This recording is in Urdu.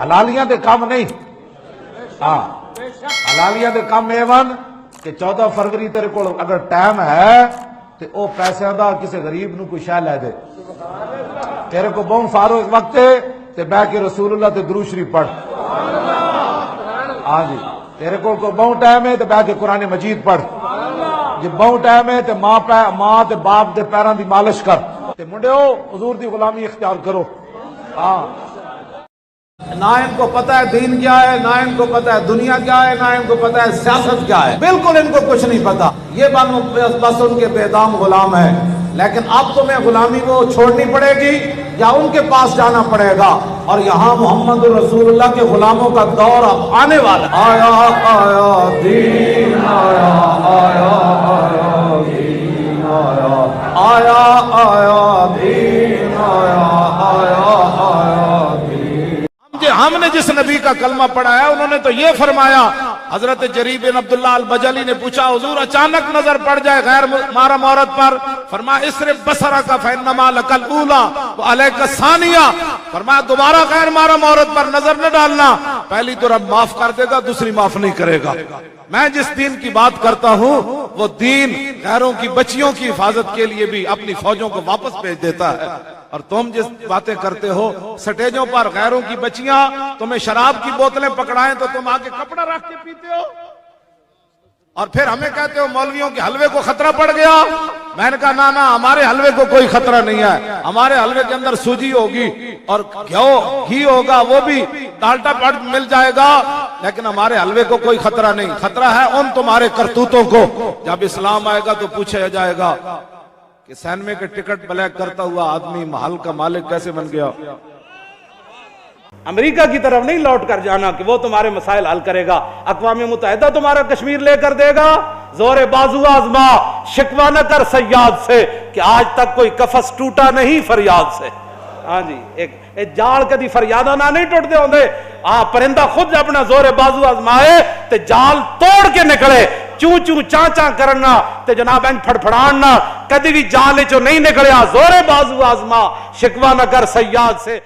حلالیاں دے کام نہیں، ہاں حلالیاں دے کام ایون کہ 14 فروری تیرے کو اگر ٹائم ہے تو او پیسے دا کسی غریب نو کوئی شے لے دے، تیرے کو بہن فاروق وقت ہے تے بہ کے رسول اللہ تے درود شریف پڑھ، ہاں جی تیرے کو بہن ٹائم ہے تے بہ کے قرآن مجید پڑھ، جی بہن ٹائم ہے تے ماں تے باپ دے پیراں دی مالش کر، تے منڈیو حضور دی غلامی اختیار کرو۔ ہاں نہ ان کو پتہ ہے دین کیا ہے، نہ ان کو پتہ ہے دنیا کیا ہے، نہ ان کو پتہ ہے سیاست کیا ہے، بالکل ان کو کچھ نہیں پتا، یہ بس ان کے بے دام غلام ہے۔ لیکن اب تمہیں غلامی وہ چھوڑنی پڑے گی یا ان کے پاس جانا پڑے گا، اور یہاں محمد رسول اللہ کے غلاموں کا دور اب آنے والا ہے۔ آیا آیا دین آیا، آیا آیا دین آیا، آیا آیا دین آیا، آیا آیا دین۔ ہم نے جس نبی کا کلمہ پڑھا ہے انہوں نے تو یہ فرمایا، حضرت جریر بن عبداللہ البجلی نے پوچھا حضور اچانک نظر پڑ جائے غیر محرم عورت پر، فرمایا اسرف بصرک فانما لک الاولی وعلیک الثانیہ، فرمایا دوبارہ غیر محرم عورت پر نظر نہ ڈالنا، پہلی تو رب معاف کر دے گا، دوسری معاف نہیں کرے گا۔ میں جس دین کی بات کرتا ہوں وہ دین غیروں کی بچیوں کی حفاظت کے لیے بھی اپنی فوجوں کو واپس بھیج دیتا ہے، اور تم جس باتیں کرتے ہو سٹیجوں پر غیروں کی بچیاں تمہیں شراب کی بوتلیں پکڑائیں تو تم آگے کپڑا رکھ کے پیتے ہو، اور پھر ہمیں کہتے ہو مولویوں کے حلوے کو خطرہ پڑ گیا۔ میں نے کہا نہ ہمارے حلوے کو کوئی خطرہ نہیں ہے، ہمارے حلوے کے اندر سوجی ہوگی اور گھی ہوگا، وہ بھی ڈالٹا پٹ مل جائے گا، لیکن ہمارے حلوے کو کوئی خطرہ نہیں، خطرہ ہے ان تمہارے کرتوتوں کو۔ جب اسلام آئے گا تو پوچھا جائے گا کہ سینمے کے ٹکٹ بلیک کرتا ہوا آدمی محل کا مالک کیسے بن گیا؟ امریکہ کی طرف نہیں لوٹ کر جانا کہ وہ تمہارے مسائل حل کرے گا، اقوام متحدہ تمہارا کشمیر لے کر دے گا، زور بازو آزما، شکوہ نہ کر سیاد سے کہ آج تک کوئی قفس ٹوٹا نہیں فریاد سے۔ ہاں جی ایک جال کدی فریادہ نہ نہیں ٹوٹتے ہوندے، پرندہ خود اپنا زور بازو آزمائے تے جال توڑ کے نکلے، چوں چوں چاں چاں کرنا تے جناب انج پھڑپھڑاننا، کدی بھی جال چوں نہیں نکلیا، زور بازو آزما شکوہ نہ کر سیاد سے۔